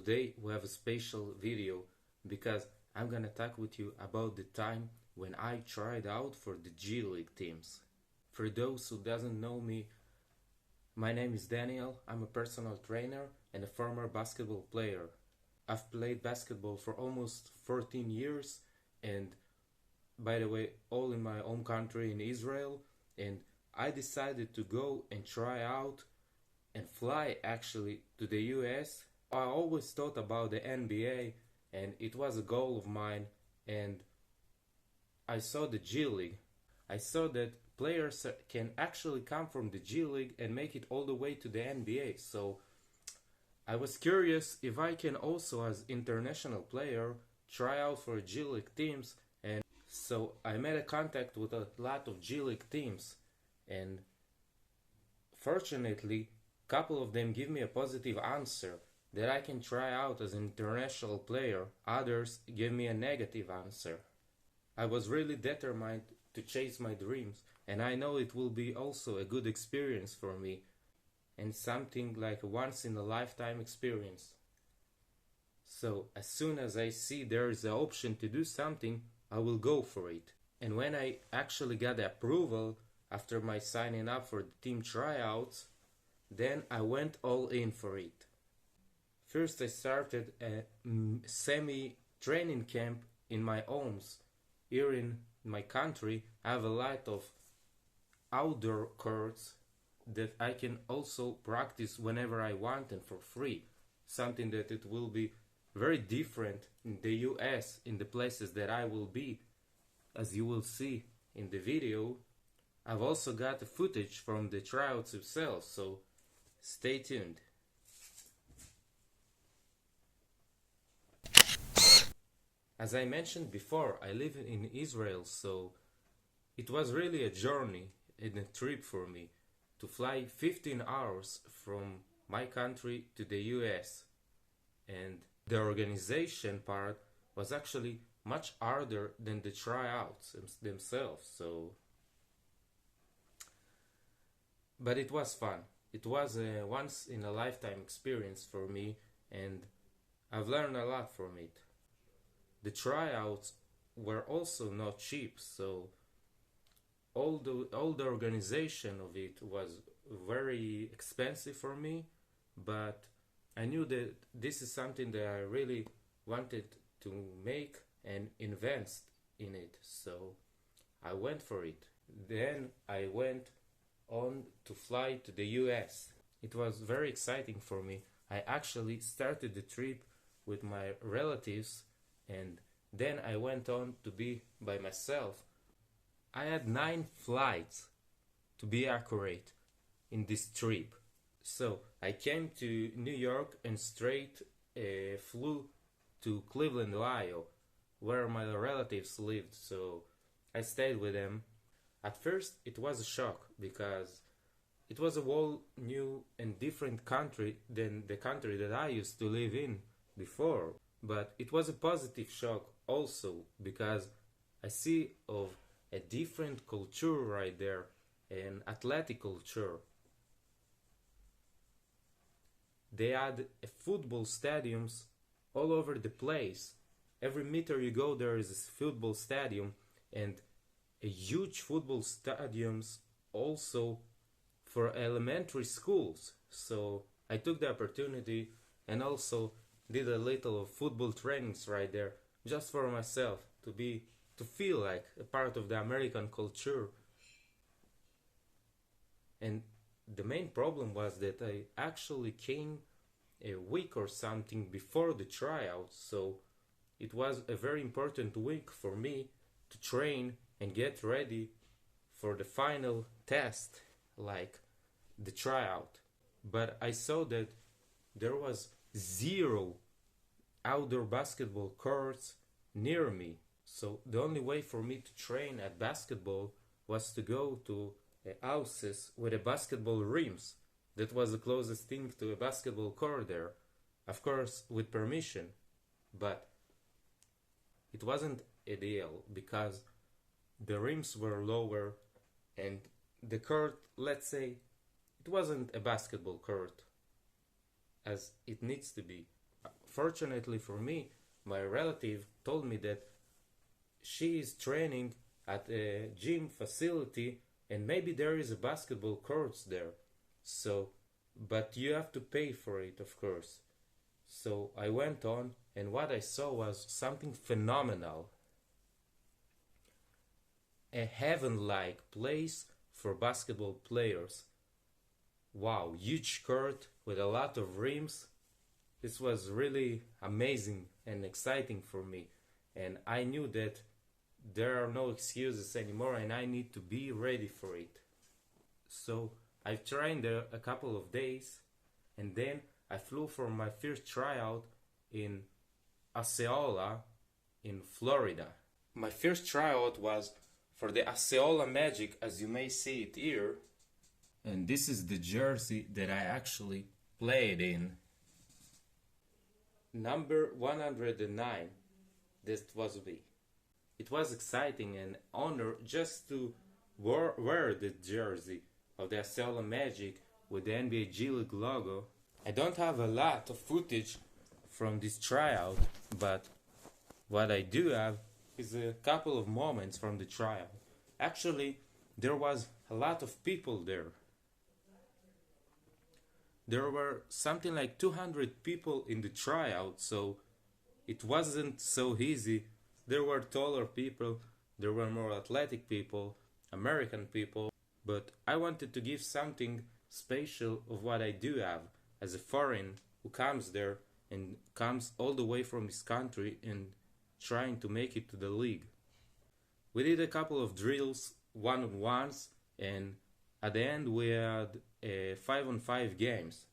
today we have a special video because I'm gonna talk with you about the time when I tried out for the G League teams. For those who doesn't know me, my name is Daniel. I'm a personal trainer and a former basketball player. I've played basketball for almost 14 years, and by the way, all in my own country in Israel, and I decided to go and try out and fly actually to the US. I always thought about the NBA and it was a goal of mine, and I saw the G League. I saw that players can actually come from the G League and make it all the way to the NBA. So I was curious if I can also, as international player, try out for G League teams, and so I made a contact with a lot of G League teams, and fortunately couple of them give me a positive answer that I can try out as an international player. Others give me a negative answer. I was really determined to chase my dreams, and I know it will be also a good experience for me and something like a once in a lifetime experience. So as soon as I see there is an option to do something, I will go for it. And when I actually got the approval after my signing up for the team tryouts, then I went all in for it. First I started a semi-training camp in my homes. Here in my country I have a lot of outdoor courts that I can also practice whenever I want and for free. Something that it will be very different in the US, in the places that I will be, as you will see in the video. I've also got the footage from the tryouts itself, so stay tuned. As I mentioned before, I live in Israel, so it was really a journey and a trip for me to fly 15 hours from my country to the US. And the organization part was actually much harder than the tryouts themselves, so but it was fun. It was a once in a lifetime experience for me, and I've learned a lot from it. The tryouts were also not cheap, so all the organization of it was very expensive for me, but I knew that this is something that I really wanted to make and invest in it, so I went for it. Then I went on to fly to the US. It was very exciting for me. I actually started the trip with my relatives, and then I went on to be by myself. I had 9 flights, to be accurate, in this trip. So I came to New York and straight flew to Cleveland, Ohio, where my relatives lived, so I stayed with them. At first it was a shock because it was a whole new and different country than the country that I used to live in before. But it was a positive shock also because I see of a different culture right there, an athletic culture. They had football stadiums all over the place. Every meter you go there is a football stadium, and a huge football stadiums also for elementary schools. So I took the opportunity and also did a little of football trainings right there, just for myself, to feel like a part of the American culture. And the main problem was that I actually came a week or something before the tryouts, so it was a very important week for me to train and get ready for the final test, like the tryout. But I saw that there was 0 outdoor basketball courts near me, so the only way for me to train at basketball was to go to houses with a basketball rims. That was the closest thing to a basketball court there, of course with permission, but it wasn't ideal because the rims were lower and the court, let's say, it wasn't a basketball court as it needs to be. unfortunately for me, my relative told me that she is training at a gym facility and maybe there is a basketball court there. So, but you have to pay for it, of course. So I went on, and what I saw was something phenomenal. A heaven-like place for basketball players. Wow, huge court with a lot of rims. This was really amazing and exciting for me. And I knew that there are no excuses anymore and I need to be ready for it. So I trained there a couple of days and then I flew for my first tryout in Osceola in Florida. My first tryout was for the Osceola Magic, as you may see it here. And this is the jersey that I actually played in. Number 109. This was me. It was exciting and honor just to wear the jersey of the Osceola Magic with the NBA G League logo. I don't have a lot of footage from this tryout, but what I do have is a couple of moments from the tryout. Actually, there was a lot of people there. There were something like 200 people in the tryout, so it wasn't so easy. There were taller people, there were more athletic people, American people, but I wanted to give something special of what I do have as a foreign who comes there and comes all the way from his country and trying to make it to the league. We did a couple of drills, one-on-ones, and at the end we had 5-on-5 games.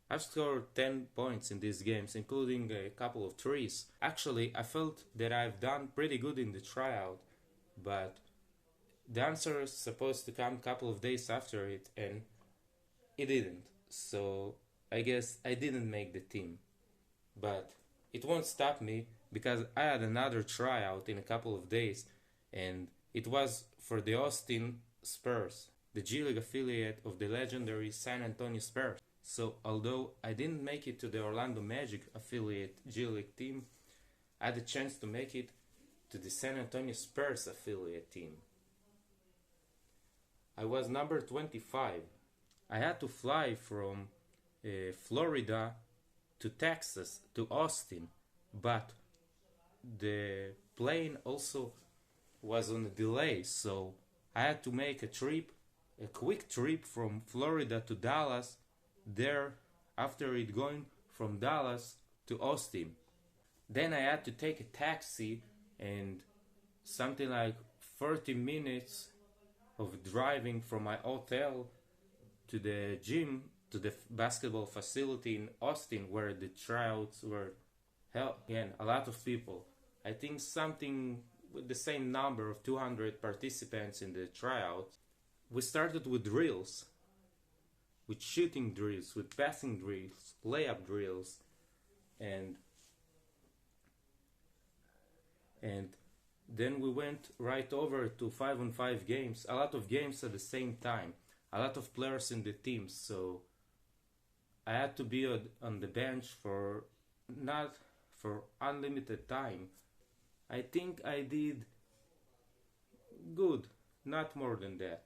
I've scored 10 points in these games, including a couple of threes. Actually, I felt that I've done pretty good in the tryout, but the answer is supposed to come a couple of days after it, and it didn't. So I guess I didn't make the team. But it won't stop me, because I had another tryout in a couple of days, and it was for the Austin Spurs, the G League affiliate of the legendary San Antonio Spurs. So although I didn't make it to the Orlando Magic affiliate G League team, I had a chance to make it to the San Antonio Spurs affiliate team. I was number 25. I had to fly from Florida to Texas, to Austin, but the plane also was on a delay, so I had to make a quick trip from Florida to Dallas, there after it going from Dallas to Austin. Then I had to take a taxi and something like 30 minutes of driving from my hotel to the gym, to the basketball facility in Austin where the tryouts were held. Again, a lot of people. I think something with the same number of 200 participants in the tryouts. We started with drills, with shooting drills, with passing drills, layup drills, and then we went right over to 5-on-5 games, a lot of games at the same time, a lot of players in the team, so I had to be on the bench for not for unlimited time. I think I did good, not more than that.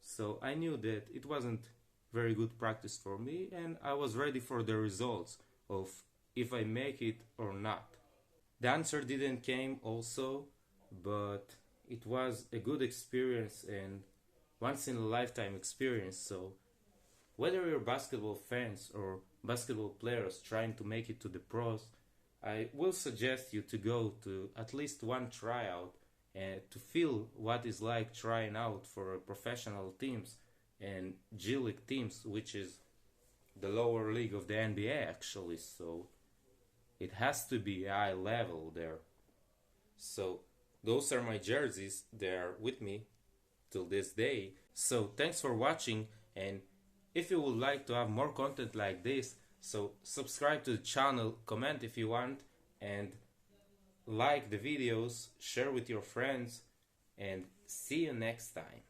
So I knew that it wasn't very good practice for me and I was ready for the results of if I make it or not. The answer didn't came also, but it was a good experience and once in a lifetime experience. So whether you're basketball fans or basketball players trying to make it to the pros, I will suggest you to go to at least one tryout and to feel what it's like trying out for professional teams and G League teams, which is the lower league of the NBA actually, so it has to be a high level there. So those are my jerseys, they're with me till this day. So thanks for watching, and if you would like to have more content like this, so subscribe to the channel, comment if you want, and like the videos, share with your friends, and see you next time.